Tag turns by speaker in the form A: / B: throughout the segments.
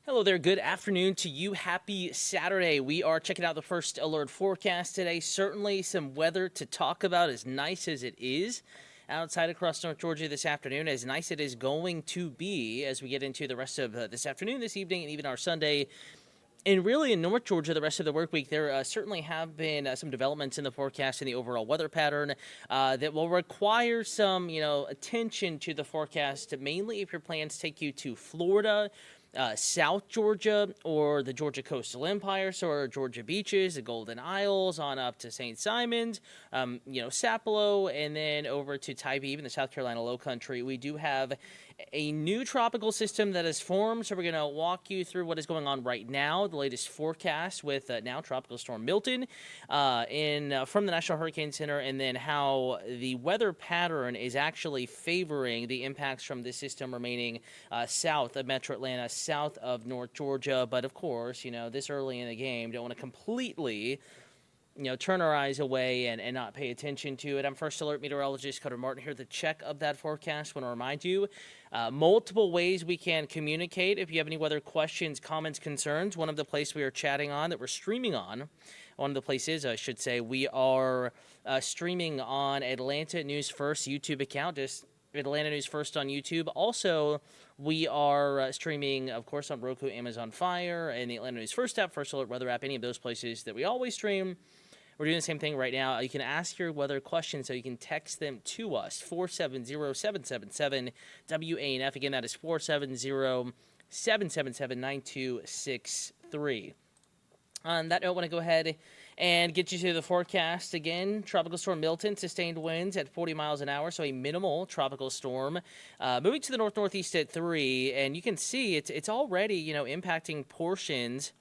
A: Hello there. Good afternoon to you. Happy Saturday. We are checking out the first alert forecast today. Certainly some weather to talk about, as nice as it is outside across North Georgia this afternoon, as nice it is going to be as we get into the rest of this afternoon, this evening, and even our Sunday. And really, in North Georgia, the rest of the work week, there certainly have been some developments in the forecast and the overall weather pattern that will require some, attention to the forecast, mainly if your plans take you to Florida, South Georgia, or the Georgia Coastal Empire, so our Georgia beaches, the Golden Isles, on up to St. Simons, Sapelo, and then over to Tybee, even the South Carolina Low Country. We do have a new tropical system that has formed, so we're going to walk you through what is going on right now, the latest forecast with now Tropical Storm Milton from the National Hurricane Center, and then how the weather pattern is actually favoring the impacts from this system remaining south of Metro Atlanta, south of North Georgia. But of course, this early in the game, don't want to completely turn our eyes away and not pay attention to it. I'm First Alert Meteorologist Cutter Martin here. The check of that forecast. Want to remind you, multiple ways we can communicate. If you have any weather questions, comments, concerns, one of the places we are chatting on that we're streaming on, one of the places I should say, we are streaming on Atlanta News First YouTube account, just Atlanta News First on YouTube. Also, we are streaming, of course, on Roku, Amazon Fire, and the Atlanta News First app, First Alert Weather app, any of those places that we always stream. We're doing the same thing right now. You can ask your weather questions, so you can text them to us, 470-777-WANF. Again, that is 470-777-9263. On that note, I want to go ahead and get you to the forecast again. Tropical Storm Milton, sustained winds at 40 miles an hour, so a minimal tropical storm. Moving to the north-northeast at 3, and you can see it's already, impacting portions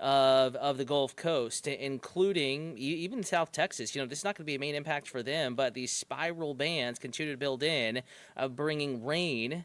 A: of the Gulf Coast, including even South Texas. This is not going to be a main impact for them, but these spiral bands continue to build in, bringing rain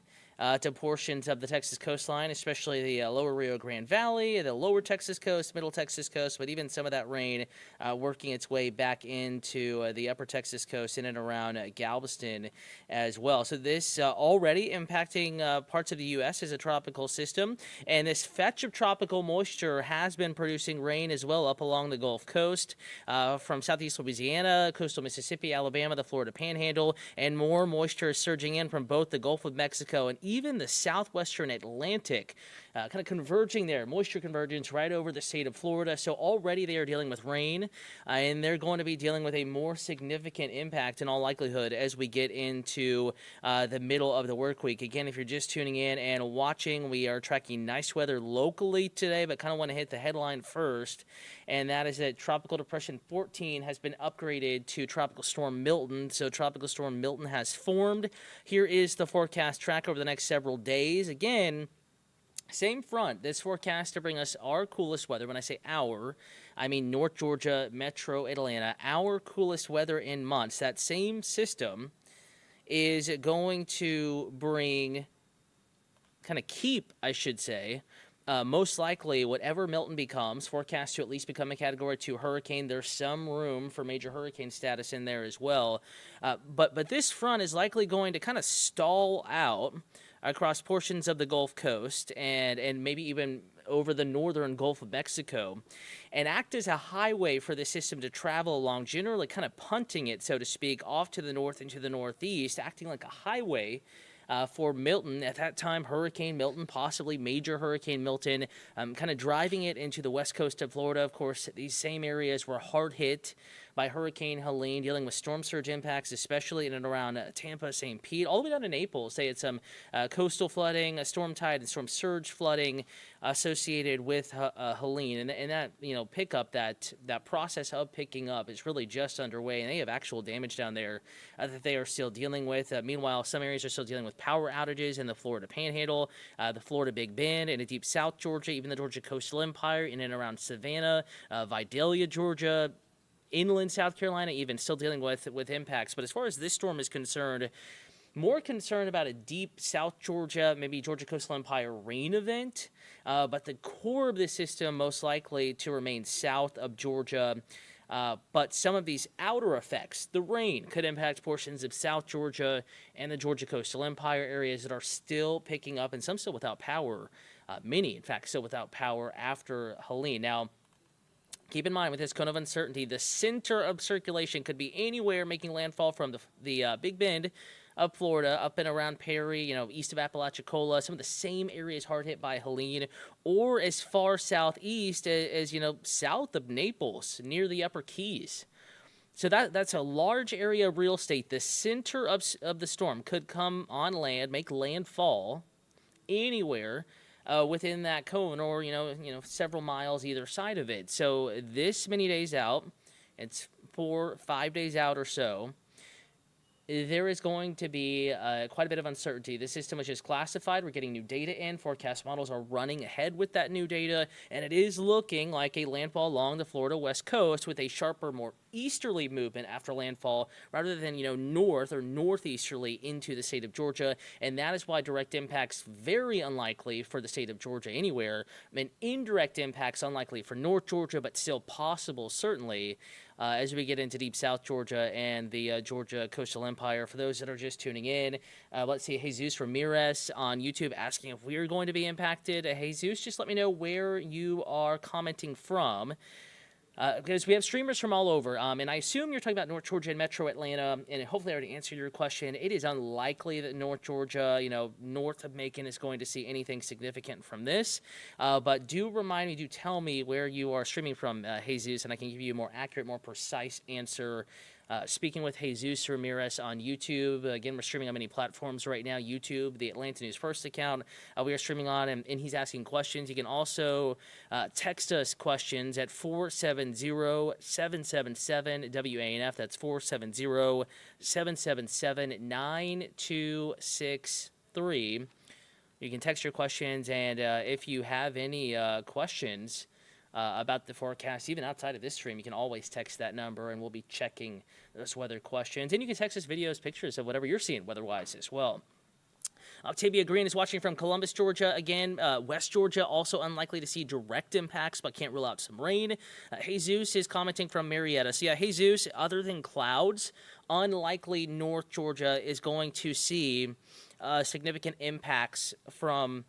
A: to portions of the Texas coastline, especially the lower Rio Grande Valley, the lower Texas coast, middle Texas coast, but even some of that rain working its way back into the upper Texas coast in and around Galveston as well. So this already impacting parts of the U.S. as a tropical system, and this fetch of tropical moisture has been producing rain as well up along the Gulf Coast from southeast Louisiana, coastal Mississippi, Alabama, the Florida Panhandle, and more moisture is surging in from both the Gulf of Mexico and even the southwestern Atlantic, kind of converging there, moisture convergence right over the state of Florida. So already they are dealing with rain, and they're going to be dealing with a more significant impact in all likelihood as we get into the middle of the work week. Again, if you're just tuning in and watching, we are tracking nice weather locally today, but kind of want to hit the headline first, and that is that Tropical Depression 14 has been upgraded to Tropical Storm Milton. So Tropical Storm Milton has formed. Here is the forecast track over the next several days. Again, same front. This forecast to bring us our coolest weather. When I say our, I mean North Georgia, Metro Atlanta. Our coolest weather in months. That same system is going to keep, I should say, most likely, whatever Milton becomes, forecast to at least become a Category 2 hurricane. There's some room for major hurricane status in there as well. But this front is likely going to kind of stall out across portions of the Gulf Coast and maybe even over the northern Gulf of Mexico, and act as a highway for the system to travel along, generally kind of punting it, so to speak, off to the north and to the northeast, acting like a highway for Milton. At that time, Hurricane Milton, possibly Major Hurricane Milton, kind of driving it into the west coast of Florida. Of course, these same areas were hard hit by Hurricane Helene, dealing with storm surge impacts, especially in and around Tampa, St. Pete, all the way down to Naples. They had some coastal flooding, storm tide and storm surge flooding associated with Helene, and that pickup, that process of picking up is really just underway, and they have actual damage down there that they are still dealing with. Meanwhile, some areas are still dealing with power outages in the Florida Panhandle, the Florida Big Bend, and in deep South Georgia, even the Georgia Coastal Empire, in and around Savannah, Vidalia, Georgia, inland South Carolina, even still dealing with impacts. But as far as this storm is concerned, more concerned about a deep South Georgia, maybe Georgia Coastal Empire rain event, but the core of the system most likely to remain south of Georgia But some of these outer effects, the rain, could impact portions of South Georgia and the Georgia Coastal Empire areas that are still picking up, and some still without power. Many, in fact, still without power after Helene. Now, keep in mind, with this cone of uncertainty, the center of circulation could be anywhere making landfall from the Big Bend of Florida, up and around Perry, east of Apalachicola, some of the same areas hard hit by Helene, or as far southeast as south of Naples, near the Upper Keys. So that's a large area of real estate. The center of the storm could come on land, make landfall anywhere within that cone, or several miles either side of it. So this many days out, it's 4-5 days out or so, there is going to be quite a bit of uncertainty. The system was just classified. We're getting new data in. Forecast models are running ahead with that new data, and it is looking like a landfall along the Florida west coast with a sharper, more easterly movement after landfall rather than, north or northeasterly into the state of Georgia, and that is why direct impacts very unlikely for the state of Georgia anywhere. Indirect impacts unlikely for North Georgia, but still possible, certainly, as we get into deep South Georgia and the Georgia Coastal Empire. For those that are just tuning in, let's see, Jesus Ramirez on YouTube asking if we're going to be impacted. Jesus, just let me know where you are commenting from. Because we have streamers from all over, and I assume you're talking about North Georgia and Metro Atlanta, and hopefully I already answered your question. It is unlikely that North Georgia, north of Macon, is going to see anything significant from this, but do tell me where you are streaming from, Jesus, and I can give you a more accurate, more precise answer. Speaking with Jesus Ramirez on YouTube. Again, we're streaming on many platforms right now. YouTube, the Atlanta News First account, we are streaming on, and he's asking questions. You can also text us questions at 470-777-WANF. That's 470-777-9263. You can text your questions, and if you have any questions about the forecast, even outside of this stream, you can always text that number, and we'll be checking those weather questions. And you can text us videos, pictures of whatever you're seeing weather-wise as well. Octavia Green is watching from Columbus, Georgia. Again, West Georgia, also unlikely to see direct impacts, but can't rule out some rain. Jesus is commenting from Marietta. So, yeah, Jesus, other than clouds, unlikely North Georgia is going to see significant impacts from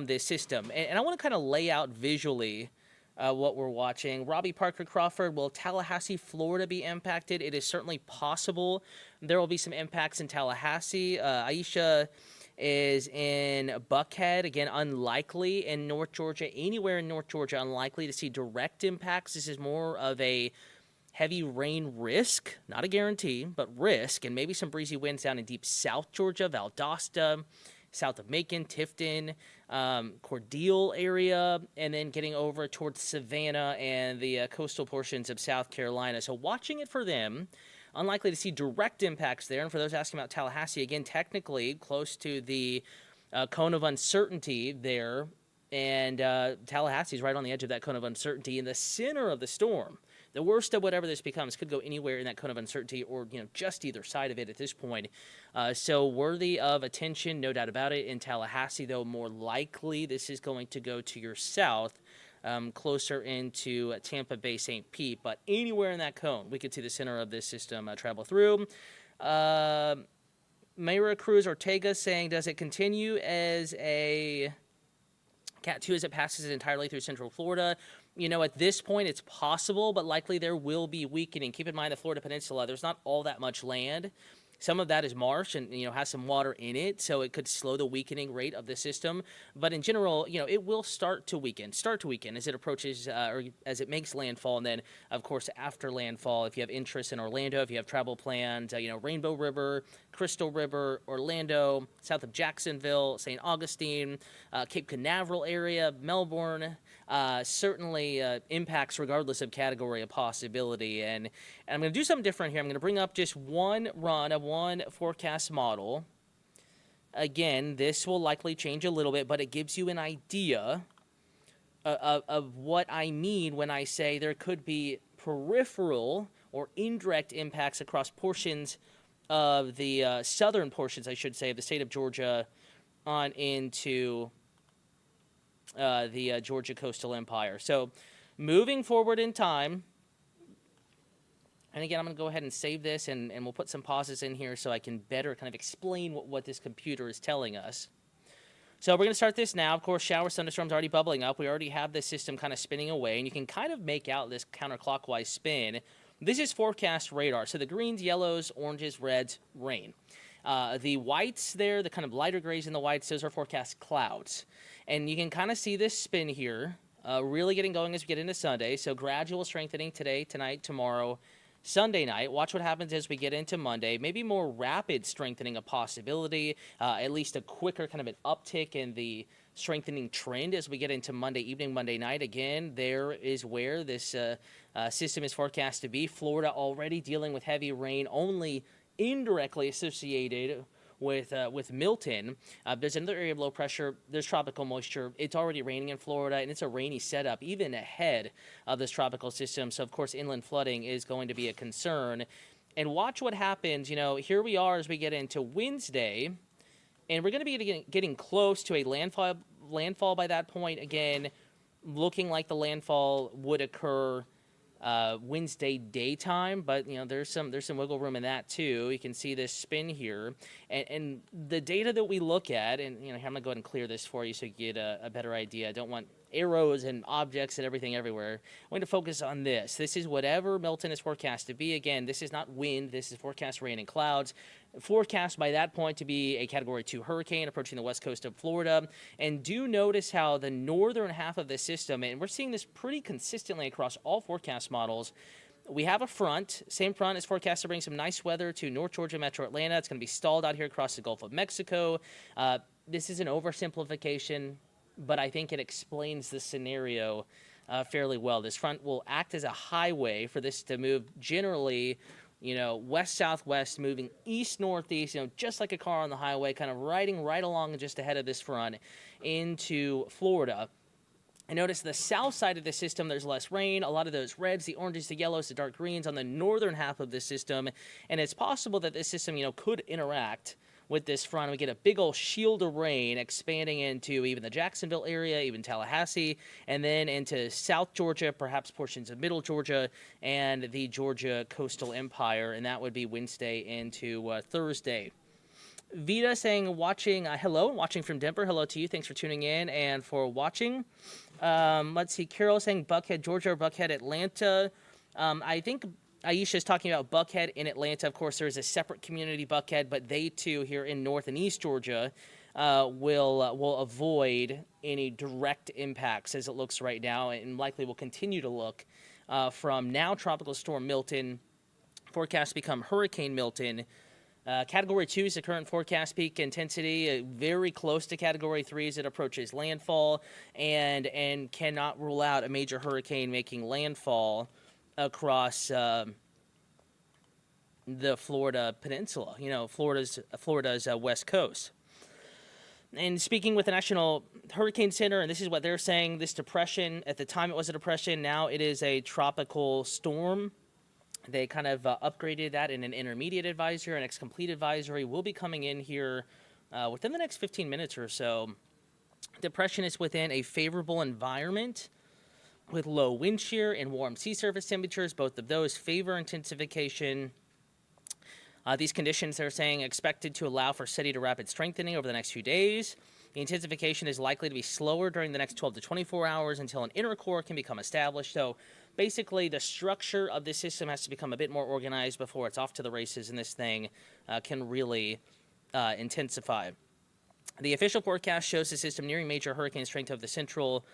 A: this system. And I want to kind of lay out visually what we're watching. Robbie Parker Crawford, will Tallahassee, Florida be impacted? It is certainly possible there will be some impacts in Tallahassee. Aisha is in Buckhead. Again, unlikely in North Georgia. Anywhere in North Georgia, unlikely to see direct impacts. This is more of a heavy rain risk, not a guarantee, but risk, and maybe some breezy winds down in deep South Georgia, Valdosta, south of Macon, Tifton, Cordele area, and then getting over towards Savannah and the coastal portions of South Carolina. So watching it for them, unlikely to see direct impacts there. And for those asking about Tallahassee, again, technically close to the cone of uncertainty there, and Tallahassee is right on the edge of that cone of uncertainty in the center of the storm. The worst of whatever this becomes could go anywhere in that cone of uncertainty, or just either side of it at this point. So worthy of attention, no doubt about it. In Tallahassee, though, more likely this is going to go to your south, closer into Tampa Bay, St. Pete. But anywhere in that cone, we could see the center of this system travel through. Mayra Cruz Ortega saying, does it continue as a Cat 2 as it passes entirely through central Florida? At this point, it's possible, but likely there will be weakening. Keep in mind the Florida Peninsula, there's not all that much land. Some of that is marsh and, has some water in it, so it could slow the weakening rate of the system. But in general, it will start to weaken as it approaches or as it makes landfall. And then, of course, after landfall, if you have interest in Orlando, if you have travel plans, Rainbow River, Crystal River, Orlando, south of Jacksonville, St. Augustine, Cape Canaveral area, Melbourne, certainly impacts regardless of category of possibility. And I'm going to do something different here. I'm going to bring up just one run of one forecast model. Again, this will likely change a little bit, but it gives you an idea of what I mean when I say there could be peripheral or indirect impacts across portions of the southern portions, I should say, of the state of Georgia on into the Georgia Coastal Empire. So moving forward in time, And again, I'm going to go ahead and save this, and we'll put some pauses in here so I can better kind of explain what this computer is telling us. So we're going to start this now. Of course, shower thunderstorms already bubbling up. We already have this system kind of spinning away, and you can kind of make out this counterclockwise spin. This is forecast radar. So the greens, yellows, oranges, reds, rain. The whites there, the kind of lighter grays and the whites, those are forecast clouds. And you can kind of see this spin here really getting going as we get into Sunday. So gradual strengthening today, tonight, tomorrow, Sunday night. Watch what happens as we get into Monday. Maybe more rapid strengthening a possibility, at least a quicker kind of an uptick in the strengthening trend as we get into Monday evening, Monday night. Again, there is where this system is forecast to be. Florida already dealing with heavy rain, only indirectly associated with Milton. There's another area of low pressure. There's tropical moisture. It's already raining in Florida, and it's a rainy setup even ahead of this tropical system. So, of course, inland flooding is going to be a concern. And watch what happens. You know, here we are as we get into Wednesday, and we're going to be getting close to a landfall by that point. Again, looking like the landfall would occur Wednesday daytime, but you know there's some wiggle room in that too. You can see this spin here, and the data that we look at, and you know I'm gonna go ahead and clear this for you so you get a better idea. I don't want arrows and objects and everything everywhere. I'm going to focus on this. This is whatever Milton is forecast to be. Again, this is not wind. This is forecast rain and clouds. Forecast by that point to be a Category 2 hurricane approaching the west coast of Florida. And do notice how the northern half of the system, and we're seeing this pretty consistently across all forecast models, we have a front. Same front is forecast to bring some nice weather to North Georgia, Metro Atlanta. It's going to be stalled out here across the Gulf of Mexico. This is an oversimplification, but I think it explains the scenario fairly well. This front will act as a highway for this to move generally, you know, west-southwest, moving east-northeast, you know, just like a car on the highway, kind of riding right along just ahead of this front into Florida. And notice the south side of the system, there's less rain. A lot of those reds, the oranges, the yellows, the dark greens on the northern half of the system. And it's possible that this system, you know, could interact with this front. We get a big old shield of rain expanding into even the Jacksonville area, even Tallahassee, and then into South Georgia, perhaps portions of Middle Georgia, and the Georgia coastal empire. And that would be Wednesday into Thursday. Vita saying, hello, watching from Denver. Hello to you. Thanks for tuning in and for watching. Let's see. Carol saying Buckhead, Georgia, or Buckhead, Atlanta. I think Aisha is talking about Buckhead in Atlanta. Of course, there is a separate community, Buckhead, but they too here in North and East Georgia will avoid any direct impacts as it looks right now, and likely will continue to look from now Tropical Storm Milton, forecast to become Hurricane Milton. Category 2 is the current forecast peak intensity, very close to Category 3 as it approaches landfall, and cannot rule out a major hurricane making landfall across the Florida peninsula, you know, Florida's west coast. And speaking with the National Hurricane Center, and this is what they're saying, this depression, at the time it was a depression, now it is a tropical storm. They kind of upgraded that in an intermediate advisory. Our next complete advisory will be coming in here within the next 15 minutes or so. Depression is within a favorable environment with low wind shear and warm sea surface temperatures. Both of those favor intensification. These conditions, they're saying, expected to allow for steady to rapid strengthening over the next few days. The intensification is likely to be slower during the next 12 to 24 hours until an inner core can become established. So basically, the structure of this system has to become a bit more organized before it's off to the races, and this thing can really intensify. The official forecast shows the system nearing major hurricane strength of the central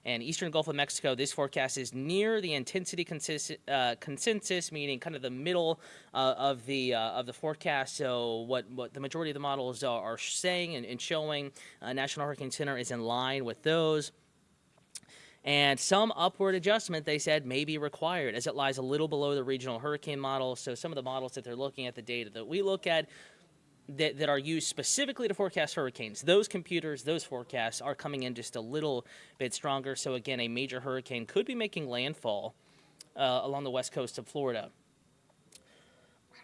A: and eastern Gulf of Mexico. This forecast is near the intensity consensus, meaning kind of the middle of the forecast. So what the majority of the models are saying and showing, National Hurricane Center is in line with those. And some upward adjustment, they said, may be required as it lies a little below the regional hurricane model. So some of the models that they're looking at, the data that we look at, that are used specifically to forecast hurricanes, those computers, those forecasts are coming in just a little bit stronger. So again, a major hurricane could be making landfall along the west coast of Florida.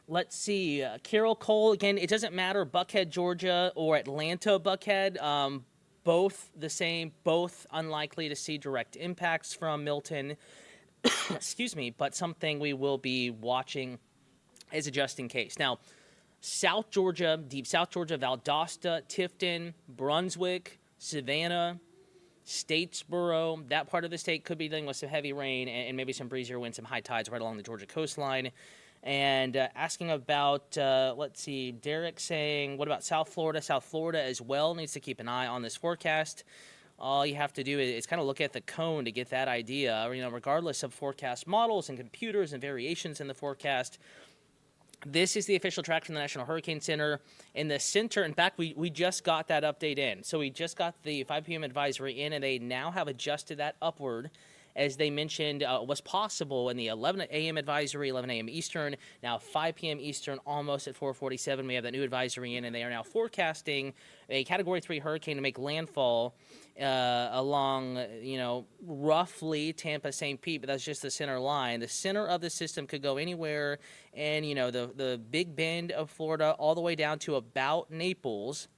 A: Let's see. Carol Cole, again, it doesn't matter, Buckhead, Georgia, or Atlanta, Buckhead. Both the same, both unlikely to see direct impacts from Milton. excuse me, but something we will be watching as a just in case. Now, South Georgia, deep South Georgia, Valdosta, Tifton, Brunswick, Savannah, Statesboro, that part of the state could be dealing with some heavy rain and maybe some breezier winds, some high tides right along the Georgia coastline. And asking about, let's see, Derek saying, what about South Florida? South Florida as well needs to keep an eye on this forecast. All you have to do is kind of look at the cone to get that idea. Regardless of forecast models and computers and variations in the forecast, this is the official track from the National Hurricane Center. In the center, in fact, we just got that update in. So we just got the 5 p.m. advisory in, and they now have adjusted that upward, as they mentioned was possible in the 11 a.m. advisory, 11 a.m. Eastern, now 5 p.m. Eastern, almost at 4:47. We have that new advisory in, and they are now forecasting a Category 3 hurricane to make landfall along, roughly Tampa, St. Pete, but that's just the center line. The center of the system could go anywhere, and, the Big Bend of Florida all the way down to about Naples.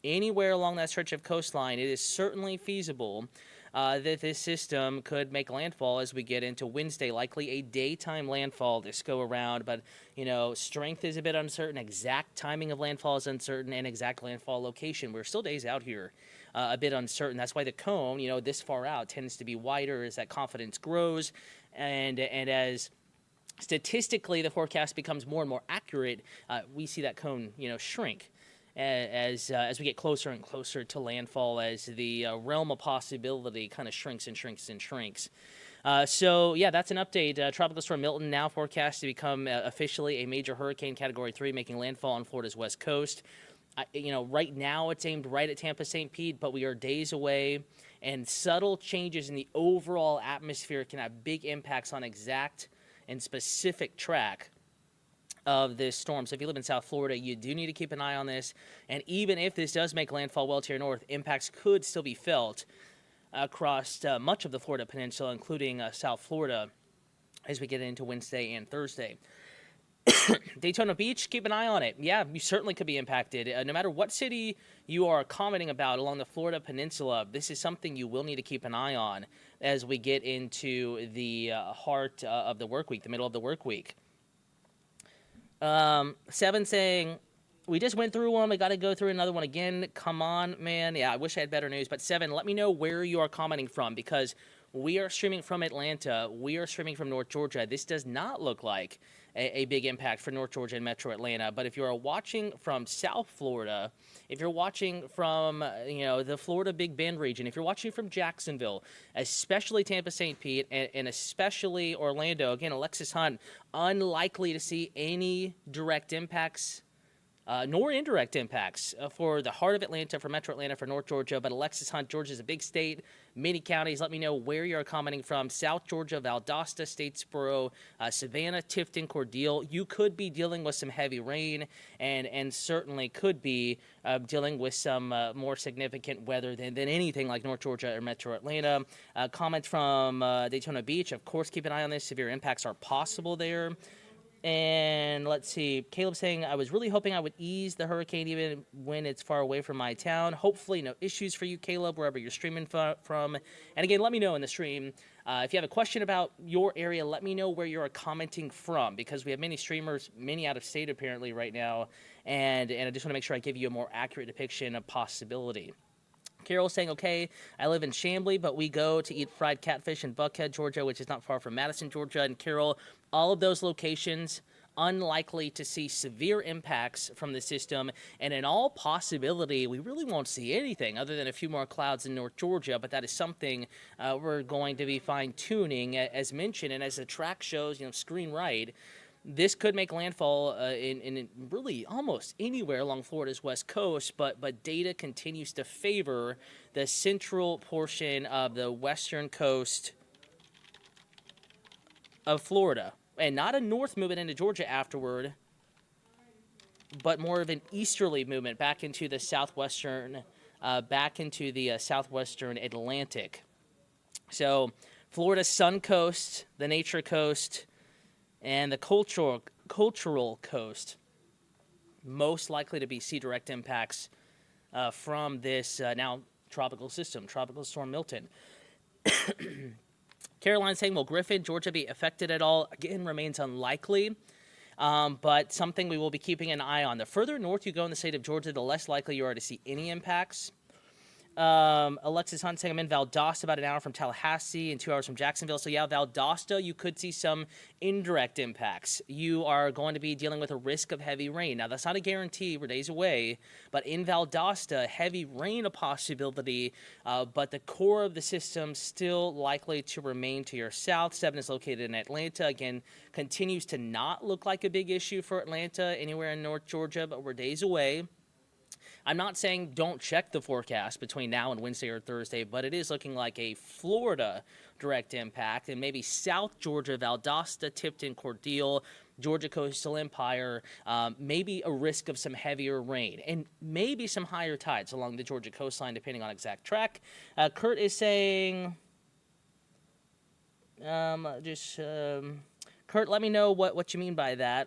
A: Anywhere along that stretch of coastline, it is certainly feasible that this system could make landfall as we get into Wednesday, likely a daytime landfall this go around. But, strength is a bit uncertain. Exact timing of landfall is uncertain, and exact landfall location. We're still days out here, a bit uncertain. That's why the cone, this far out tends to be wider as that confidence grows. And as statistically the forecast becomes more and more accurate, we see that cone, shrink. As we get closer and closer to landfall, as the realm of possibility kind of shrinks and shrinks and shrinks. So, that's an update. Tropical Storm Milton now forecast to become officially a major hurricane Category 3, making landfall on Florida's west coast. Right now it's aimed right at Tampa, St. Pete, but we are days away, and subtle changes in the overall atmosphere can have big impacts on exact and specific track of this storm. So if you live in South Florida, you do need to keep an eye on this. And even if this does make landfall well to your north, impacts could still be felt across much of the Florida peninsula, including South Florida, as we get into Wednesday and Thursday. Daytona Beach, keep an eye on it. Yeah, you certainly could be impacted. No matter what city you are commenting about along the Florida peninsula, this is something you will need to keep an eye on as we get into the heart of the work week, the middle of the work week. 7 saying, we just went through one. We got to go through another one again. Come on, man. Yeah, I wish I had better news. But 7, let me know where you are commenting from, because we are streaming from Atlanta. We are streaming from North Georgia. This does not look like a big impact for North Georgia and Metro Atlanta. But if you are watching from South Florida, if you're watching from, the Florida Big Bend region, if you're watching from Jacksonville, especially Tampa, St. Pete, and especially Orlando, again, Alexis Hunt, unlikely to see any direct impacts nor indirect impacts for the heart of Atlanta, for Metro Atlanta, for North Georgia. But Alexis Hunt, Georgia's a big state, many counties. Let me know where you're commenting from. South Georgia, Valdosta, Statesboro, Savannah, Tifton, Cordele. You could be dealing with some heavy rain and certainly could be dealing with some more significant weather than anything like North Georgia or Metro Atlanta. Comments from Daytona Beach. Of course, keep an eye on this. Severe impacts are possible there. And let's see, Caleb saying, I was really hoping I would ease the hurricane even when it's far away from my town. Hopefully no issues for you, Caleb, wherever you're streaming from. And again, let me know in the stream. If you have a question about your area, let me know where you're commenting from, because we have many streamers, many out of state apparently right now. And I just want to make sure I give you a more accurate depiction of possibility. Carol saying, okay, I live in Chamblee, but we go to eat fried catfish in Buckhead, Georgia, which is not far from Madison, Georgia. And Carol, all of those locations, unlikely to see severe impacts from the system. And in all possibility, we really won't see anything other than a few more clouds in North Georgia. But that is something we're going to be fine-tuning, as mentioned. And as the track shows, screen right, this could make landfall in really almost anywhere along Florida's west coast, but data continues to favor the central portion of the western coast of Florida. And not a north movement into Georgia afterward, but more of an easterly movement back into the southwestern southwestern Atlantic. So Florida's sun coast, the nature coast, and the cultural coast, most likely to see direct impacts from this now tropical system, Tropical Storm Milton. Carolina saying, will Griffin, Georgia be affected at all? Again, remains unlikely. But something we will be keeping an eye on. The further north you go in the state of Georgia, the less likely you are to see any impacts. Alexis Hunt saying I'm in Valdosta, about an hour from Tallahassee and 2 hours from Jacksonville. So yeah, Valdosta, you could see some indirect impacts. You are going to be dealing with a risk of heavy rain. Now, that's not a guarantee. We're days away. But in Valdosta, heavy rain a possibility. But the core of the system still likely to remain to your south. 7 is located in Atlanta. Again, continues to not look like a big issue for Atlanta anywhere in North Georgia, but we're days away. I'm not saying don't check the forecast between now and Wednesday or Thursday, but it is looking like a Florida direct impact, and maybe South Georgia, Valdosta, Tipton, Cordele, Georgia Coastal Empire, maybe a risk of some heavier rain, and maybe some higher tides along the Georgia coastline, depending on exact track. Kurt is saying, Kurt, let me know what you mean by that.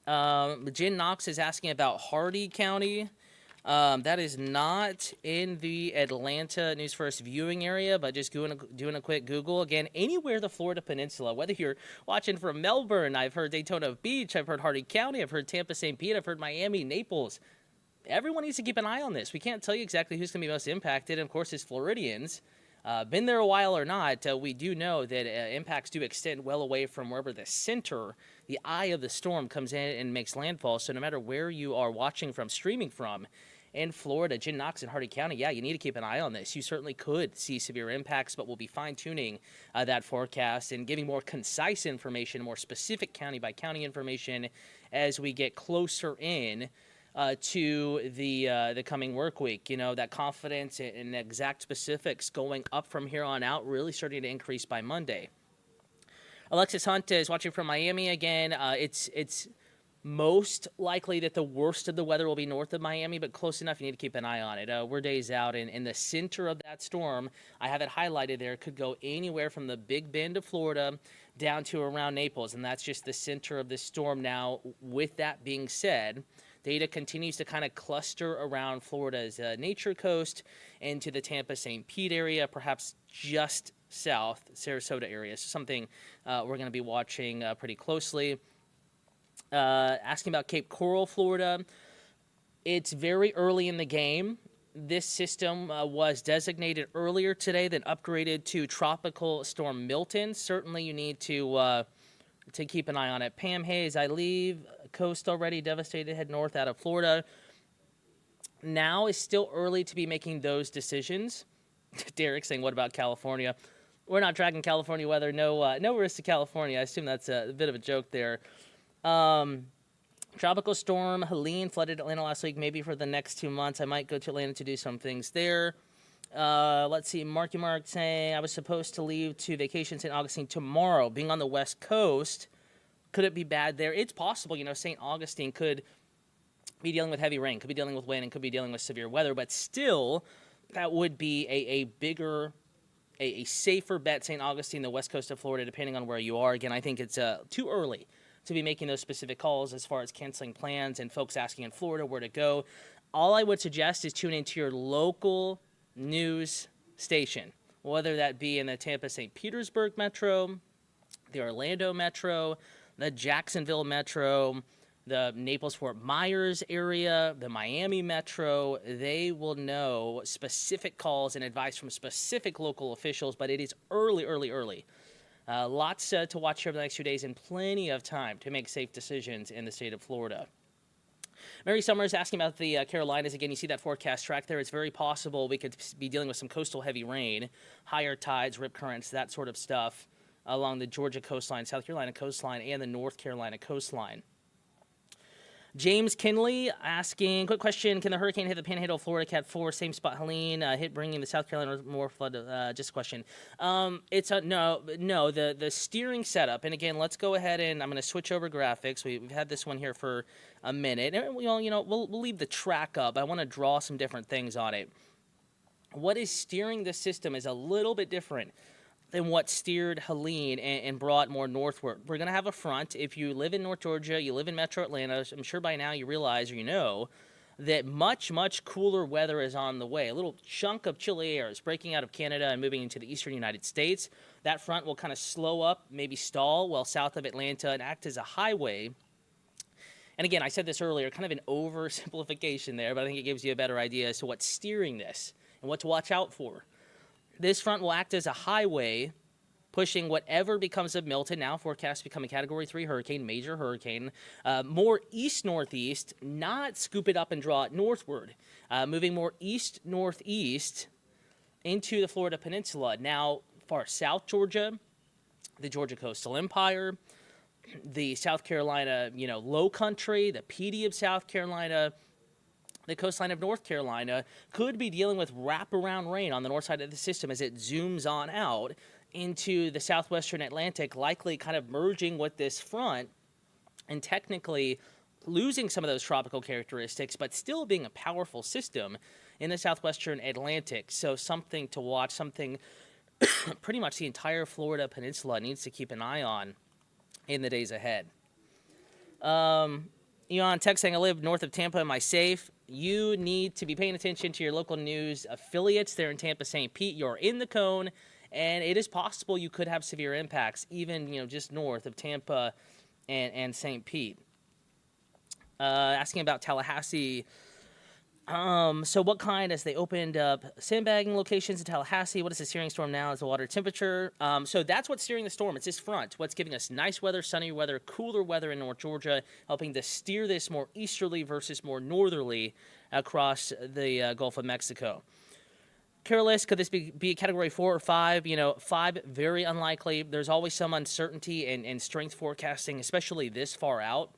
A: Jen Knox is asking about Hardee County. That is not in the Atlanta News First viewing area, but just doing a quick Google. Again, anywhere the Florida Peninsula, whether you're watching from Melbourne, I've heard Daytona Beach, I've heard Hardee County, I've heard Tampa, St. Pete, I've heard Miami, Naples. Everyone needs to keep an eye on this. We can't tell you exactly who's going to be most impacted, and of course, it's Floridians. Been there a while or not, we do know that impacts do extend well away from wherever the center, the eye of the storm comes in and makes landfall. So no matter where you are watching from, streaming from, in Florida, Jen Knox in Hardee County, yeah, you need to keep an eye on this. You certainly could see severe impacts, but we'll be fine-tuning that forecast and giving more concise information, more specific county-by-county information as we get closer in to the coming work week. You know, that confidence in exact specifics going up from here on out, really starting to increase by Monday. Alexis Hunt is watching from Miami again. It's most likely that the worst of the weather will be north of Miami, but close enough you need to keep an eye on it. We're days out, and in the center of that storm, I have it highlighted there, it could go anywhere from the Big Bend of Florida down to around Naples, and that's just the center of the storm. Now, with that being said, data continues to kind of cluster around Florida's nature coast into the Tampa, St. Pete area, perhaps just south, Sarasota area. So something we're going to be watching pretty closely. Asking about Cape Coral, Florida. It's very early in the game. This system was designated earlier today, then upgraded to Tropical Storm Milton. Certainly you need to keep an eye on it. Pam Hayes, I leave coast already, devastated, head north out of Florida. Now is still early to be making those decisions. Derek saying, what about California? We're not tracking California weather. No risk to California. I assume that's a bit of a joke there. Tropical Storm Helene flooded Atlanta last week. Maybe for the next 2 months, I might go to Atlanta to do some things there. Let's see. Marky Mark saying, I was supposed to leave to vacation St. Augustine tomorrow. Being on the West Coast, could it be bad there? It's possible. You know, St. Augustine could be dealing with heavy rain, could be dealing with wind, and could be dealing with severe weather. But still, that would be a bigger, a safer bet, St. Augustine, the West Coast of Florida, depending on where you are. Again, I think it's too early to be making those specific calls as far as canceling plans and folks asking in Florida where to go. All I would suggest is tune into your local news station, whether that be in the Tampa, St. Petersburg metro, the Orlando metro, the Jacksonville metro, the Naples-Fort Myers area, the Miami metro. They will know specific calls and advice from specific local officials, but it is early. Lots to watch here over the next few days and plenty of time to make safe decisions in the state of Florida. Mary Summers asking about the Carolinas. Again, you see that forecast track there. It's very possible we could be dealing with some coastal heavy rain, higher tides, rip currents, that sort of stuff along the Georgia coastline, South Carolina coastline, and the North Carolina coastline. James Kinley asking, quick question, can the hurricane hit the Panhandle, Florida, Cat 4, same spot Helene, hit bringing the South Carolina more flood? Just a question. It's a no, the steering setup, and again, let's go ahead and I'm going to switch over graphics. We've had this one here for a minute, and we'll leave the track up. I want to draw some different things on it. What is steering the system is a little bit different than what steered Helene and brought more northward. We're going to have a front. If you live in North Georgia, you live in Metro Atlanta, I'm sure by now you realize or you know that much, much cooler weather is on the way. A little chunk of chilly air is breaking out of Canada and moving into the eastern United States. That front will kind of slow up, maybe stall well south of Atlanta and act as a highway. And again, I said this earlier, kind of an oversimplification there, but I think it gives you a better idea as to what's steering this and what to watch out for. This front will act as a highway, pushing whatever becomes of Milton, now forecast to become a Category 3 hurricane, major hurricane, more east-northeast, not scoop it up and draw it northward, moving more east-northeast into the Florida Peninsula. Now, far south Georgia, the Georgia Coastal Empire, the South Carolina, low country, the PD of South Carolina, the coastline of North Carolina could be dealing with wraparound rain on the north side of the system as it zooms on out into the southwestern Atlantic, likely kind of merging with this front and technically losing some of those tropical characteristics, but still being a powerful system in the southwestern Atlantic. So something to watch, something pretty much the entire Florida Peninsula needs to keep an eye on in the days ahead. On text saying, I live north of Tampa. Am I safe? You need to be paying attention to your local news affiliates there in Tampa, St. Pete. You're in the cone, and it is possible you could have severe impacts, even just north of Tampa and St. Pete. Asking about Tallahassee. So what kind, as they opened up sandbagging locations in Tallahassee, what is the steering storm now? Is the water temperature? So that's what's steering the storm. It's this front. What's giving us nice weather, sunny weather, cooler weather in North Georgia, helping to steer this more easterly versus more northerly across the Gulf of Mexico. Careless, could this be a Category 4 or 5? 5, very unlikely. There's always some uncertainty in strength forecasting, especially this far out.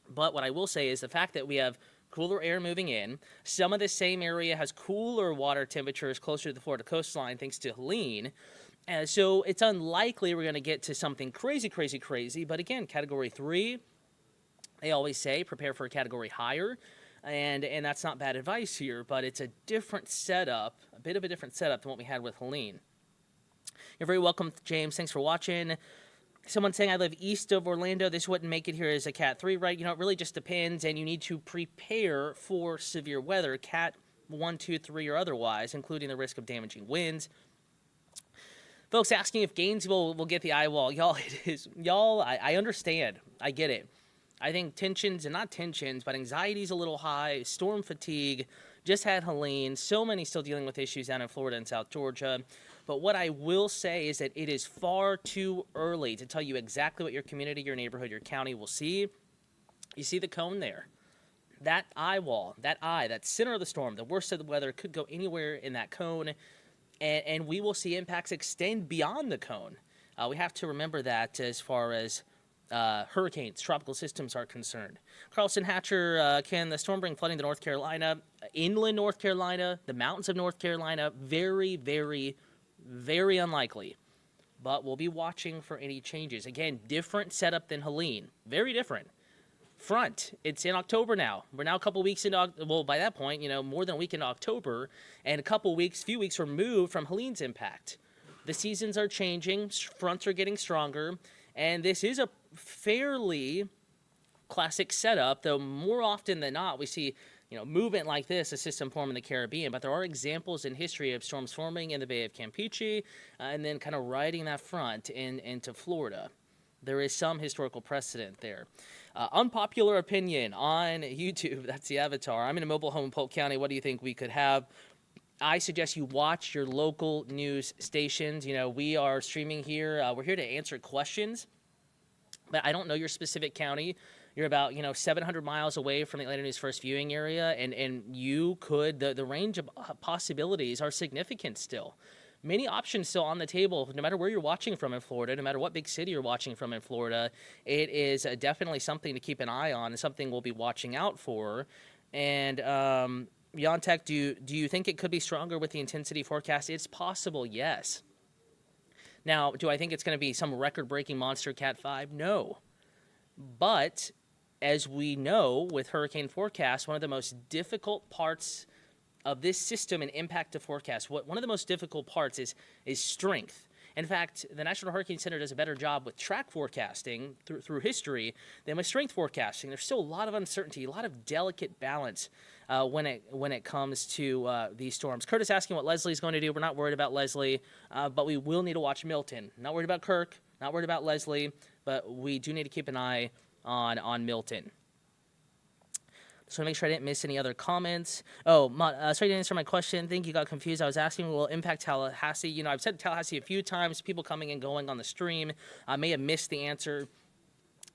A: But what I will say is the fact that we have cooler air moving in. Some of the same area has cooler water temperatures closer to the Florida coastline thanks to Helene. So it's unlikely we're going to get to something crazy. But again, Category 3, they always say prepare for a category higher. And that's not bad advice here, but it's a different setup, a bit of a different setup than what we had with Helene. You're very welcome, James. Thanks for watching. Someone saying I live east of Orlando. This wouldn't make it here as a Cat 3, right? It really just depends, and you need to prepare for severe weather, Cat 1, 2, 3, or otherwise, including the risk of damaging winds. Folks asking if Gainesville will get the eye wall. I understand. I get it. I think but anxiety's a little high, storm fatigue, just had Helene, so many still dealing with issues down in Florida and South Georgia. But what I will say is that it is far too early to tell you exactly what your community, your neighborhood, your county will see. You see the cone there. That eye wall, that center of the storm, the worst of the weather could go anywhere in that cone, and we will see impacts extend beyond the cone. We have to remember that as far as hurricanes, tropical systems are concerned. Carlson Hatcher, can the storm bring flooding to North Carolina? Inland North Carolina, the mountains of North Carolina, very, very, very unlikely. But we'll be watching for any changes. Again, different setup than Helene. Very different. Front, it's in October now. We're now a couple weeks into, by that point, more than a week into October, and few weeks removed from Helene's impact. The seasons are changing, fronts are getting stronger, and this is a fairly classic setup, though more often than not we see movement like this, a system form in the Caribbean, but there are examples in history of storms forming in the Bay of Campeche and then kind of riding that front into Florida. There is some historical precedent there. Unpopular opinion on YouTube, that's the avatar. I'm in a mobile home in Polk County. What do you think we could have? I suggest you watch your local news stations. We are streaming here. We're here to answer questions, but I don't know your specific county. You're about 700 miles away from the Atlanta News First viewing area, and you could, the range of possibilities are significant still. Many options still on the table, no matter where you're watching from in Florida, no matter what big city you're watching from in Florida. It is definitely something to keep an eye on and something we'll be watching out for. And Yontech, do you think it could be stronger with the intensity forecast? It's possible, yes. Now, do I think it's going to be some record-breaking monster Cat 5? No. But as we know with hurricane forecasts, one of the most difficult parts of this system and impact to forecast, one of the most difficult parts is strength. In fact, the National Hurricane Center does a better job with track forecasting through history than with strength forecasting. There's still a lot of uncertainty, a lot of delicate balance when it comes to these storms. Curtis asking what Leslie's going to do. We're not worried about Leslie, but we will need to watch Milton. Not worried about Kirk, not worried about Leslie, but we do need to keep an eye on Milton. So make sure I didn't miss any other comments. Oh, sorry to answer my question. I think you got confused. I was asking, will it impact Tallahassee? You know, I've said Tallahassee a few times. People coming and going on the stream may have missed the answer.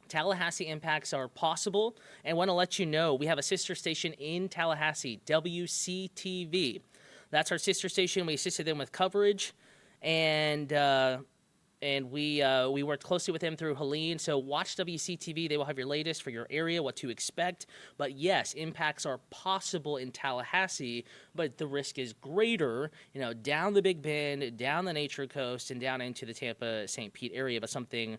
A: Tallahassee impacts are possible, and want to let you know we have a sister station in Tallahassee, WCTV. That's our sister station. We assisted them with coverage, and we worked closely with them through Helene. So watch WCTV. They will have your latest for your area, what to expect. But yes, impacts are possible in Tallahassee, but the risk is greater, you know, down the Big Bend, down the Nature Coast, and down into the Tampa-St. Pete area. But something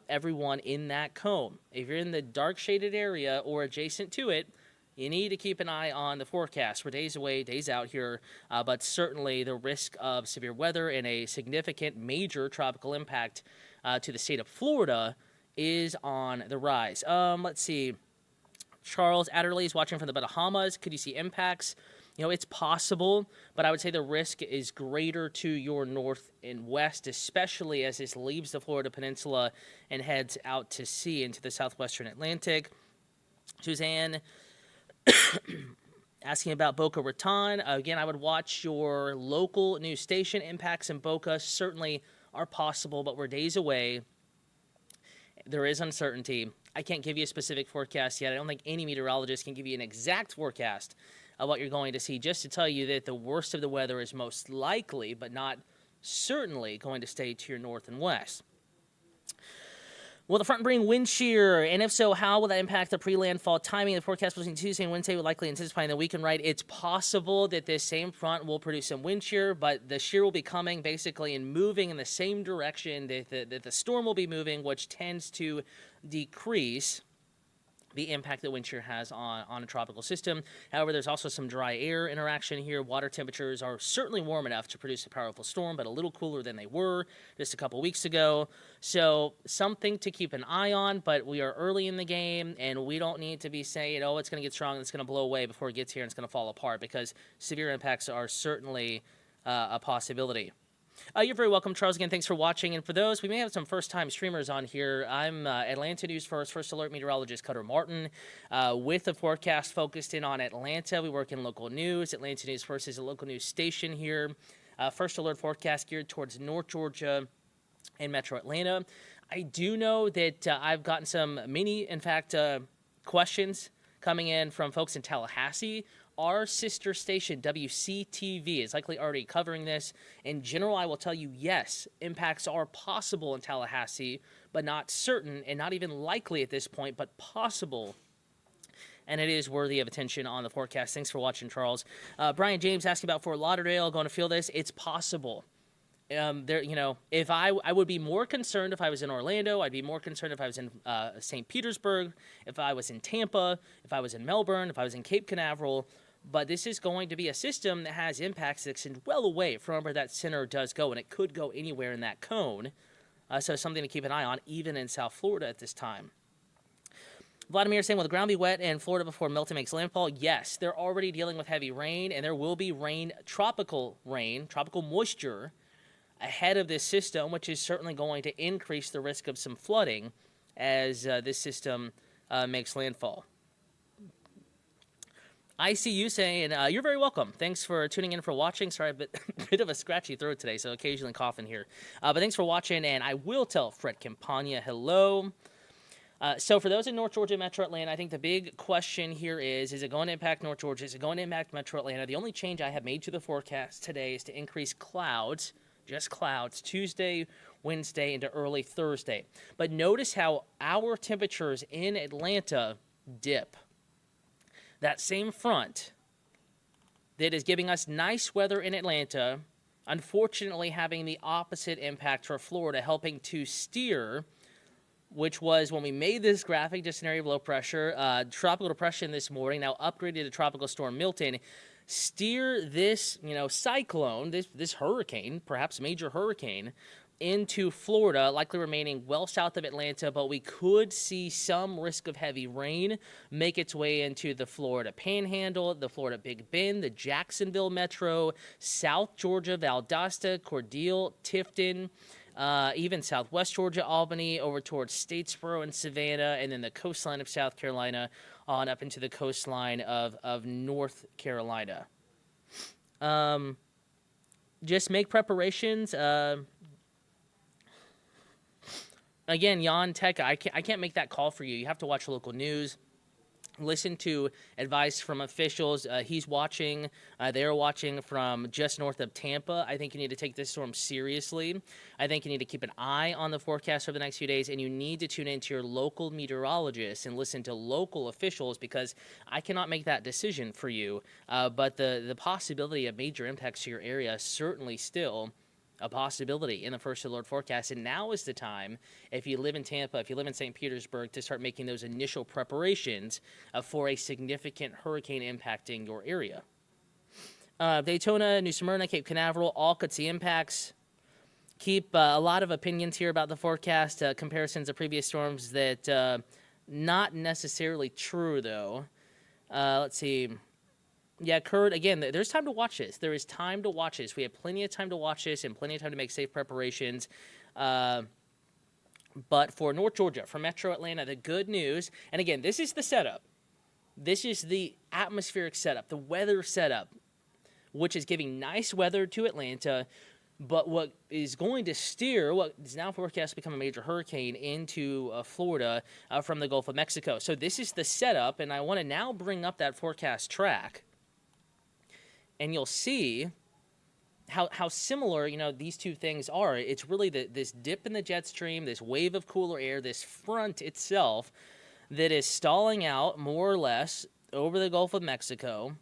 A: everyone in that cone, if you're in the dark shaded area or adjacent to it, you need to keep an eye on the forecast. We're days away, days out here, but certainly the risk of severe weather and a significant major tropical impact to the state of Florida is on the rise. Let's see. Charles Adderley is watching from the Bahamas. Could you see impacts? You know, it's possible, but I would say the risk is greater to your north and west, especially as this leaves the Florida Peninsula and heads out to sea into the southwestern Atlantic. Suzanne asking about Boca Raton. Again, I would watch your local news station. Impacts in Boca certainly are possible, but we're days away. There is uncertainty. I can't give you a specific forecast yet. I don't think any meteorologist can give you an exact forecast of what you're going to see, just to tell you that the worst of the weather is most likely, but not certainly, going to stay to your north and west. Will the front bring wind shear? And if so, how will that impact the pre-landfall timing? The forecast between Tuesday and Wednesday would likely intensify the weekend, right? It's possible that this same front will produce some wind shear, but the shear will be coming basically and moving in the same direction that the storm will be moving, which tends to decrease the impact that wind shear has on a tropical system. However, there's also some dry air interaction here. Water temperatures are certainly warm enough to produce a powerful storm, but a little cooler than they were just a couple weeks ago. So something to keep an eye on, but we are early in the game, and we don't need to be saying, oh, it's going to get strong, it's going to blow away before it gets here, and it's going to fall apart, because severe impacts are certainly a possibility. You're very welcome, Charles. Again, thanks for watching. And for those, we may have some first-time streamers on here. I'm Atlanta News First Alert Meteorologist Cutter Martin, with a forecast focused in on Atlanta. We work in local news. Atlanta News First is a local news station here. First Alert forecast geared towards North Georgia and Metro Atlanta. I do know that I've gotten some questions coming in from folks in Tallahassee. Our sister station, WCTV, is likely already covering this. In general, I will tell you, yes, impacts are possible in Tallahassee, but not certain and not even likely at this point, but possible. And it is worthy of attention on the forecast. Thanks for watching, Charles. Brian James asking about Fort Lauderdale. Going to feel this? It's possible. If I would be more concerned if I was in Orlando. I'd be more concerned if I was in St. Petersburg, if I was in Tampa, if I was in Melbourne, if I was in Cape Canaveral. But this is going to be a system that has impacts that extend well away from where that center does go, and it could go anywhere in that cone. So something to keep an eye on, even in South Florida at this time. Vladimir saying, will the ground be wet in Florida before Milton makes landfall? Yes, they're already dealing with heavy rain, and there will be tropical moisture, ahead of this system, which is certainly going to increase the risk of some flooding as this system makes landfall. I see you saying, you're very welcome. Thanks for tuning in, for watching. Sorry, a bit of a scratchy throat today, so occasionally coughing here. But thanks for watching, and I will tell Fred Campagna hello. So for those in North Georgia, Metro Atlanta, I think the big question here is it going to impact North Georgia? Is it going to impact Metro Atlanta? The only change I have made to the forecast today is to increase clouds, just clouds, Tuesday, Wednesday, into early Thursday. But notice how our temperatures in Atlanta dip. That same front that is giving us nice weather in Atlanta, unfortunately having the opposite impact for Florida, helping to steer, which was when we made this graphic, just an area of low pressure, tropical depression this morning, now upgraded to Tropical Storm Milton, steer this, cyclone, this hurricane, perhaps major hurricane, into Florida, likely remaining well south of Atlanta, but we could see some risk of heavy rain make its way into the Florida Panhandle, the Florida Big Bend, the Jacksonville Metro, South Georgia, Valdosta, Cordele, Tifton, even Southwest Georgia, Albany, over towards Statesboro and Savannah, and then the coastline of South Carolina on up into the coastline of North Carolina. Just make preparations. Again, Jan Tech, I can't make that call for you. You have to watch local news. Listen to advice from officials. He's watching. They're watching from just north of Tampa. I think you need to take this storm seriously. I think you need to keep an eye on the forecast for the next few days, and you need to tune into your local meteorologist and listen to local officials, because I cannot make that decision for you. But the possibility of major impacts to your area certainly still a possibility in the first alert forecast. And now is the time, if you live in Tampa, if you live in St. Petersburg, to start making those initial preparations for a significant hurricane impacting your area. Daytona, New Smyrna, Cape Canaveral, all could see impacts. Keep a lot of opinions here about the forecast, comparisons of previous storms that not necessarily true, though. Let's see. Yeah, Kurt, again, there's time to watch this. There is time to watch this. We have plenty of time to watch this and plenty of time to make safe preparations. But for North Georgia, for Metro Atlanta, the good news, and again, this is the setup. This is the atmospheric setup, the weather setup, which is giving nice weather to Atlanta. But what is going to steer what is now forecast to become a major hurricane into Florida from the Gulf of Mexico. So this is the setup, and I want to now bring up that forecast track. And you'll see how similar, these two things are. It's really this dip in the jet stream, this wave of cooler air, this front itself that is stalling out more or less over the Gulf of Mexico,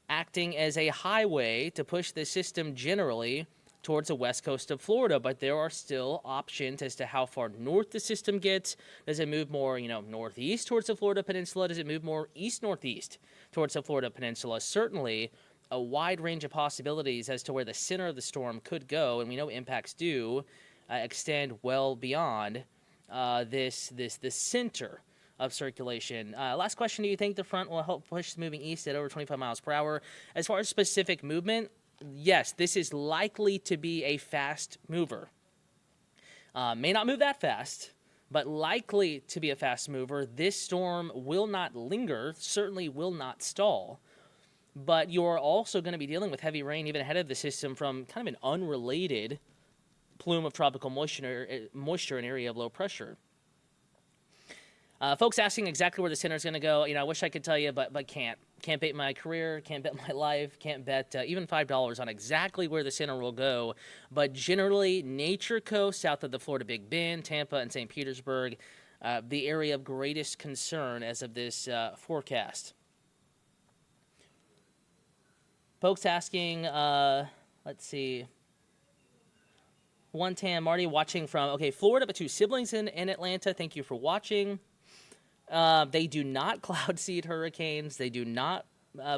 A: acting as a highway to push the system generally towards the west coast of Florida. But there are still options as to how far north the system gets. Does it move more, northeast towards the Florida Peninsula? Does it move more east-northeast towards the Florida Peninsula? Certainly a wide range of possibilities as to where the center of the storm could go, and we know impacts do extend well beyond the center of circulation. Last question, do you think the front will help push moving east at over 25 miles per hour? As far as specific movement, yes, this is likely to be a fast mover. May not move that fast, but likely to be a fast mover. This storm will not linger, certainly will not stall. But you're also going to be dealing with heavy rain even ahead of the system from kind of an unrelated plume of tropical moisture in area of low pressure. Folks asking exactly where the center is going to go. I wish I could tell you, but can't. Can't bet my career, can't bet my life, can't bet even $5 on exactly where the center will go. But generally, Nature Coast, south of the Florida Big Bend, Tampa, and St. Petersburg, the area of greatest concern as of this forecast. Folks asking, let's see. One Tam, Marty watching from, Florida, but two siblings in Atlanta. Thank you for watching. They do not cloud seed hurricanes. They do not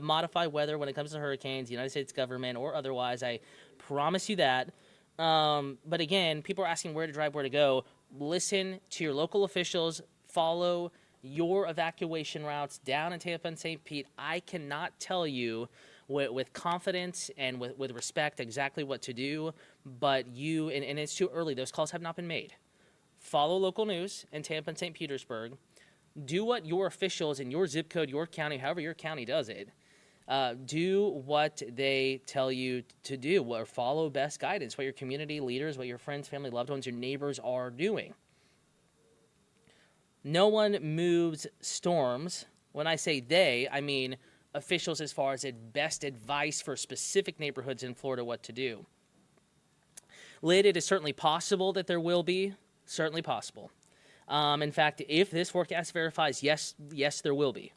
A: modify weather when it comes to hurricanes, the United States government or otherwise. I promise you that. But again, people are asking where to drive, where to go. Listen to your local officials. Follow your evacuation routes down in Tampa and St. Pete. I cannot tell you with confidence and with respect exactly what to do, but and it's too early. Those calls have not been made. Follow local news in Tampa and St. Petersburg. Do what your officials in your zip code, your county, however your county does it, do what they tell you to do, or follow best guidance, what your community leaders, what your friends, family, loved ones, your neighbors are doing. No one moves storms. When I say they, I mean officials as far as best advice for specific neighborhoods in Florida what to do. It is certainly possible that there will be, certainly possible. In fact, if this forecast verifies, yes, there will be.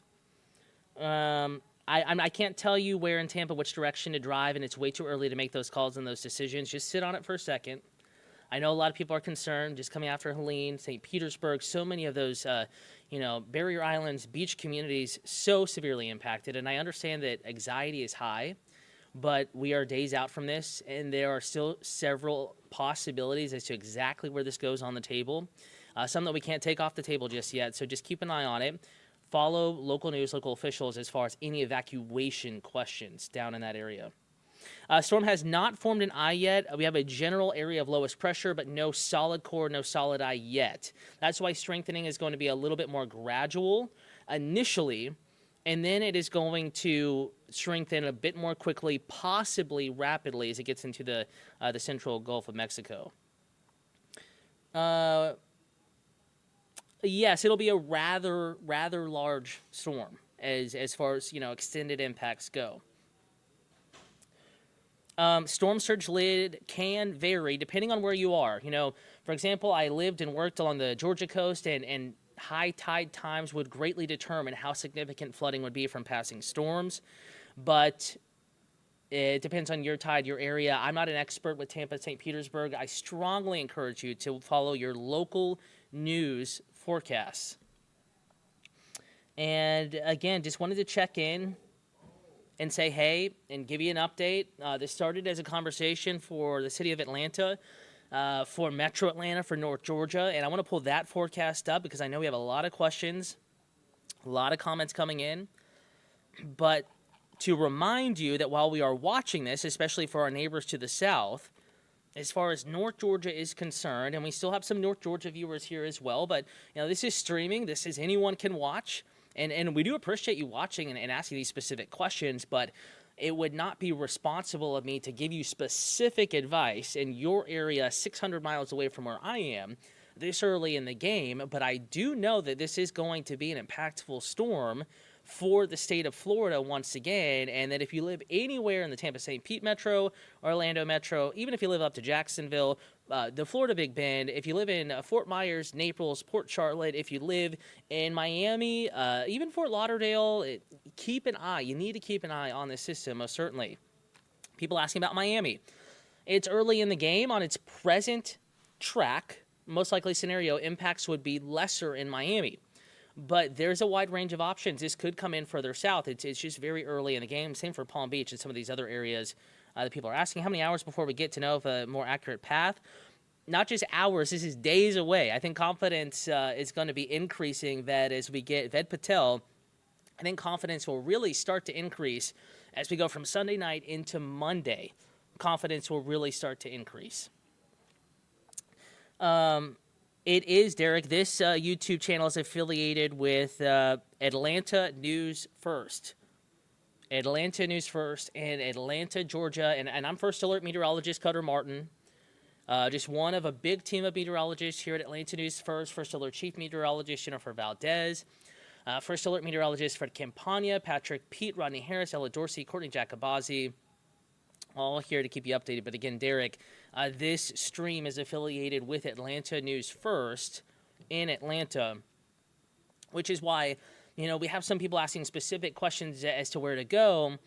A: I can't tell you where in Tampa, which direction to drive, and it's way too early to make those calls and those decisions. Just sit on it for a second. I know a lot of people are concerned, just coming after Helene, St. Petersburg, so many of those, barrier islands, beach communities, so severely impacted. And I understand that anxiety is high but we are days out from this, and there are still several possibilities as to exactly where this goes on the table. Some that we can't take off the table just yet, so just keep an eye on it. Follow local news, local officials as far as any evacuation questions down in that area. Storm has not formed an eye yet. We have a general area of lowest pressure, but no solid core, no solid eye yet. That's why strengthening is going to be a little bit more gradual initially, and then it is going to strengthen a bit more quickly, possibly rapidly, as it gets into the central Gulf of Mexico. Yes, it'll be a rather large storm as far as extended impacts go. Storm surge lid can vary depending on where you are. For example, I lived and worked along the Georgia coast, and high tide times would greatly determine how significant flooding would be from passing storms. But it depends on your tide, your area. I'm not an expert with Tampa, St. Petersburg. I strongly encourage you to follow your local news forecasts. And again, just wanted to check in and say hey and give you an update. This started as a conversation for the city of Atlanta, for Metro Atlanta, for North Georgia, and I want to pull that forecast up because I know we have a lot of questions, a lot of comments coming in. But to remind you that while we are watching this, especially for our neighbors to the south, as far as North Georgia is concerned, and we still have some North Georgia viewers here as well, but this is streaming. This is anyone can watch. And we do appreciate you watching and asking these specific questions, but it would not be responsible of me to give you specific advice in your area 600 miles away from where I am this early in the game. But I do know that this is going to be an impactful storm for the state of Florida once again, and that if you live anywhere in the Tampa-St. Pete metro, Orlando metro, even if you live up to Jacksonville, the Florida Big Bend, if you live in Fort Myers, Naples, Port Charlotte, if you live in Miami, even Fort Lauderdale, keep an eye. You need to keep an eye on this system, most certainly. People asking about Miami. It's early in the game. On its present track, most likely scenario, impacts would be lesser in Miami. But there's a wide range of options. This could come in further south. It's just very early in the game. Same for Palm Beach and some of these other areas that people are asking. How many hours before we get to know of a more accurate path? Not just hours. This is days away. I think confidence is going to be increasing that as we get Ved Patel. I think confidence will really start to increase as we go from Sunday night into Monday. Confidence will really start to increase. It is, Derek, this YouTube channel is affiliated with Atlanta News First. Atlanta News First in Atlanta, Georgia. And I'm First Alert Meteorologist Cutter Martin. Just one of a big team of meteorologists here at Atlanta News First. First Alert Chief Meteorologist Jennifer Valdez. First Alert Meteorologist Fred Campagna, Patrick Pete, Rodney Harris, Ella Dorsey, Courtney Jacobazzi. All here to keep you updated. But again, Derek, this stream is affiliated with Atlanta News First in Atlanta, which is why, we have some people asking specific questions as to where to go.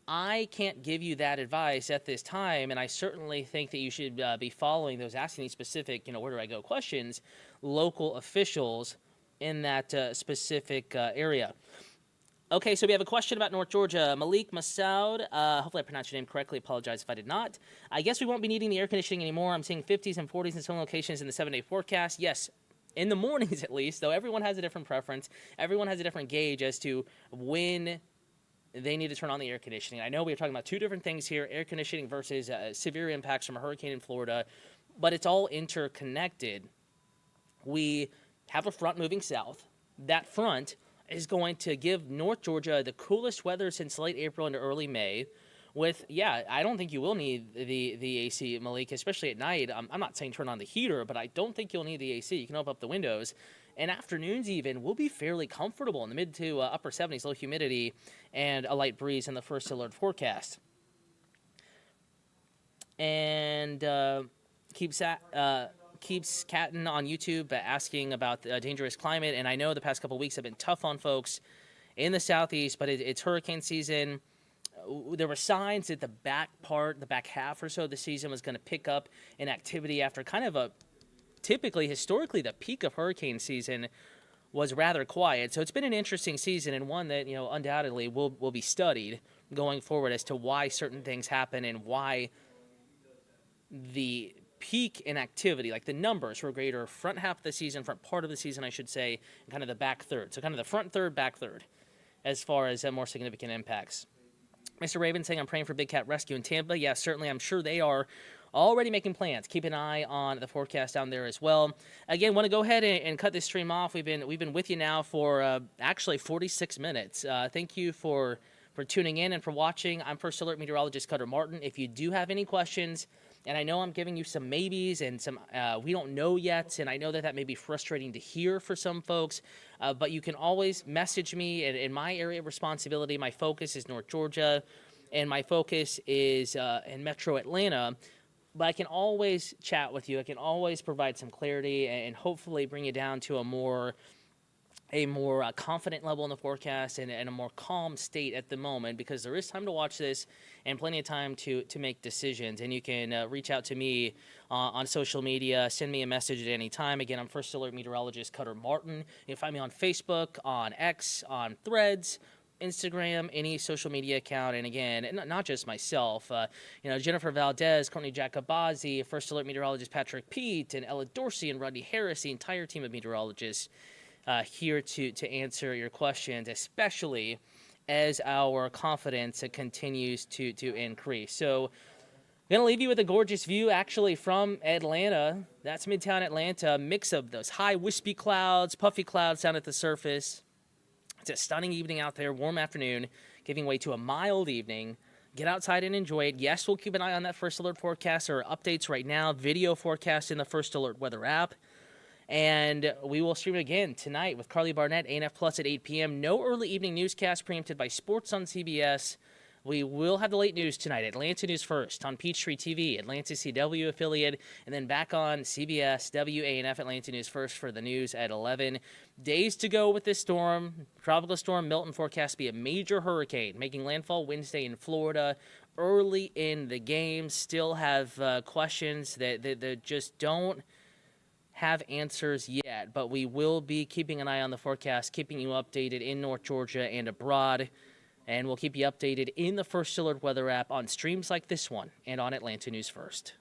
A: I can't give you that advice at this time, and I certainly think that you should be following those asking these specific, where do I go questions, local officials in that specific area. Okay, so we have a question about North Georgia. Malik Masoud, hopefully I pronounced your name correctly. Apologize if I did not. I guess we won't be needing the air conditioning anymore. I'm seeing 50s and 40s in some locations in the 7-day forecast. Yes, in the mornings at least, though everyone has a different preference. Everyone has a different gauge as to when they need to turn on the air conditioning. I know we are talking about two different things here, air conditioning versus severe impacts from a hurricane in Florida, but it's all interconnected. We have a front moving south. That front is going to give North Georgia the coolest weather since late April into early May. I don't think you will need the AC, Malik, especially at night. I'm not saying turn on the heater, but I don't think you'll need the AC. You can open up the windows. And afternoons even will be fairly comfortable in the mid to upper 70s, low humidity, and a light breeze in the first alert forecast. And keeps Catton on YouTube asking about the dangerous climate. And I know the past couple of weeks have been tough on folks in the southeast, but it's hurricane season. There were signs that the back half or so of the season was going to pick up in activity after kind of historically, the peak of hurricane season was rather quiet. So it's been an interesting season and one that, undoubtedly will be studied going forward as to why certain things happen and why the peak in activity, like the numbers, were greater front half of the season, front part of the season, I should say, and kind of the back third. So kind of the front third, back third, as far as more significant impacts. Mr. Raven saying, I'm praying for Big Cat Rescue in Tampa. Yeah, certainly. I'm sure they are already making plans. Keep an eye on the forecast down there as well. Again, want to go ahead and cut this stream off. We've been with you now for actually 46 minutes. Thank you for tuning in and for watching. I'm First Alert Meteorologist Cutter Martin. If you do have any questions, and I know I'm giving you some maybes and some we don't know yet, and I know that may be frustrating to hear for some folks, but you can always message me. In my area of responsibility, my focus is North Georgia, and my focus is in Metro Atlanta. But I can always chat with you. I can always provide some clarity and hopefully bring you down to a more confident level in the forecast and a more calm state at the moment, because there is time to watch this and plenty of time to make decisions. And you can reach out to me on social media, send me a message at any time. Again, I'm First Alert Meteorologist Cutter Martin. You can find me on Facebook, on X, on Threads, Instagram, any social media account. And again, not just myself, Jennifer Valdez, Courtney Jacobazzi, First Alert Meteorologist Patrick Pete, and Ella Dorsey and Rodney Harris, the entire team of meteorologists here to answer your questions, especially as our confidence continues to increase. So I'm going to leave you with a gorgeous view actually from Atlanta. That's Midtown Atlanta, mix of those high wispy clouds, puffy clouds down at the surface. It's a stunning evening out there, warm afternoon, giving way to a mild evening. Get outside and enjoy it. Yes, we'll keep an eye on that First Alert forecast. There are updates right now, video forecast in the First Alert weather app. And we will stream it again tonight with Carly Barnett, ANF Plus at 8 p.m. No early evening newscast preempted by Sports on CBS. We will have the late news tonight. Atlanta News First on Peachtree TV, Atlanta CW affiliate, and then back on CBS, WANF Atlanta News First for the news at 11. Days to go with this storm. Tropical Storm Milton forecast to be a major hurricane, making landfall Wednesday in Florida. Early in the game, still have questions that just don't have answers yet, but we will be keeping an eye on the forecast, keeping you updated in North Georgia and abroad. And we'll keep you updated in the First Alert weather app on streams like this one and on Atlanta News First.